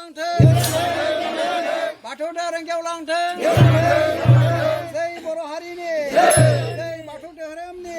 लांथों बाथौ धोरोमखौ लांथों जै बर' हारिनि जै बाथौ धोरोमनि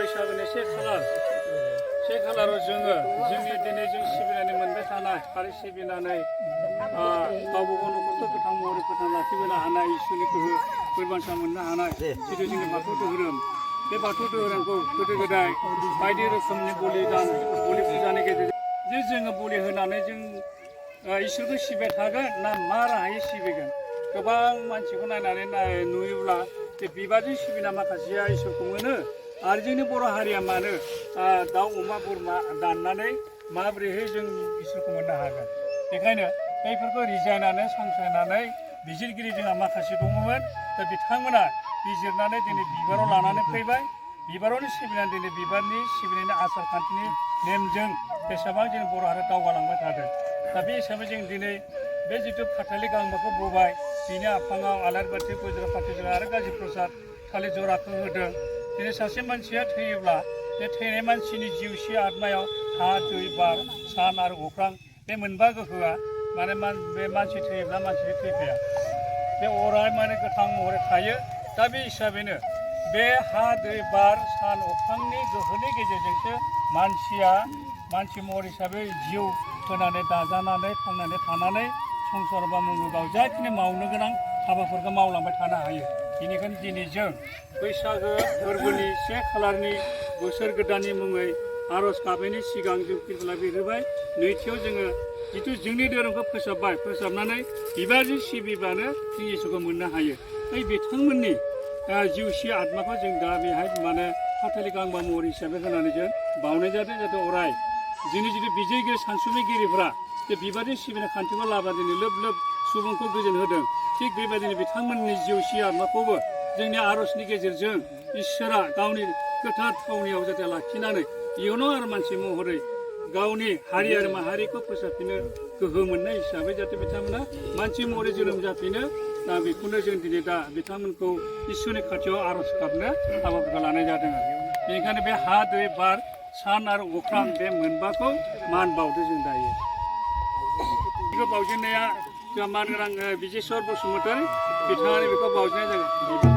बैसागोनि से खालाराव जोङो जोंनि दिनै जों सिबिनानै मोनबाय थानाय आरो सिबिनानै गावबा गाव न'खरखौ गोथां महरै फोथांना लाखिबोनो हानाय इसोरनि गोहो बोरमानसा मोननो हानाय जिथु जोंनि बाथौ धोरोम बे बाथौ धोरोमखौ गोदो गोदाय बायदि रोखोमनि बलि फुजानि गेजेरजों जे जोङो बलि होनानै जों इसोरखौ सिबिबाय थागोन ना मा राहायै सिबिगोन गोबां मानसिखौ नायनानै नुयोब्ला जे बिबारजों सिबिना माखासेया इसोरखौ मोनो आरो जोंनि बर' हारिया मानो दाउ अमा बोरमा दाननानै माबोरैहाय जों इसोरखौ मोननो हागोन बेखायनो बैफोरखौ रिजायनानै सांसायनानै बिजिरगिरि जोंहा माखासे दङमोन दा बिथांमोना बिजिरनानै दिनै बिबाराव लानानै फैबाय बिबारावनो सिबिनानै दिनै बिबारनि सिबिनायनि आसार खान्थिनि नेमजों बेसेबां जों बर' हारिया दावगालांबाय थादों दा बे हिसाबै जों दिनै बे जिथु फाथालि गांबाखौ बबाय बिनि आफाङाव आलारि बाथि गय जरा फाथै जरा आरो गाजि प्रसाद थालिर जराखौ होदों दिनै सासे मानसिया थैयोब्ला बे थैनाय मानसिनि जिउसि आत्मायाव हा दै बार सान आरो अख्रां बे मोनबा गोहोआ माने बे मानसि थैयोब्ला मानसि थैफाया बे अराय माने गोथां महरै थायो दा बे हिसाबैनो बे हा दै बार सान अख्रांनि गोहोनि गेजेरजोंसो मानसिया मानसि महर हिसाबै जिउ होनानै दाजानानै थांनानै थानानै संसार बा मुलुगाव जाखिनि मावनो गोनां हाबाफोरखौ मावलांबाय थानो हायो बेनिखायनो दिनै जों बैसागो फोरबोनि से खालारनि बोसोर गोदाननि मुङै आर'ज गाबनायनि सिगां जों फिरबोला बिरहोबाय नैथियाव जोङो जिथु जोंनि धोरोमखौ फोसाबनानै बिबारजों सिबिबानो जों इसोरखौ मोननो हायो बै बिथांमोननि जिउसि आत्माखौ जों दा बेहाय माने फाथालि गांबा महर हिसाबै होनानै जों बावनाय जादों जाहाथे अराय जोंनि जिथु बिजिरगिरि सानसुमैगिरिफ्रा बे बिबारनि सिबिनाय खान्थिखौ लाबा दिनै लोब लोब सुबुंखौ गोजोन होदों थिग बेबायदिनो बिथांमोननि जिउसि आत्माखौबो जोंनि आर'जनि गेजेरजों इसोरा गावनि गोथार थावनियाव जाहाथे लाखिनानै इयुनाव आरो मानसि महरै गावनि हारि आरो माहारिखौ फोसाबफिनो गोहो मोननाय हिसाबै जाहाथे बिथांमोना मानसि महरै जोनोम जाफिनो दा बेखौनो जों दिनै दा बिथांमोनखौ इसोरनि खाथियाव आर'ज गाबनो हाबाफोरखौ लानाय जादों बेनिखायनो बे हा दै बार सान आरो अख्रां बे मोनबाखौ मान बावदो जों दायो बेखौ बावजेननाया जोंहा मान गोनां बिजेस्वर बसुमतारी बिथाङानो बेखौ बावजेननाय जागोन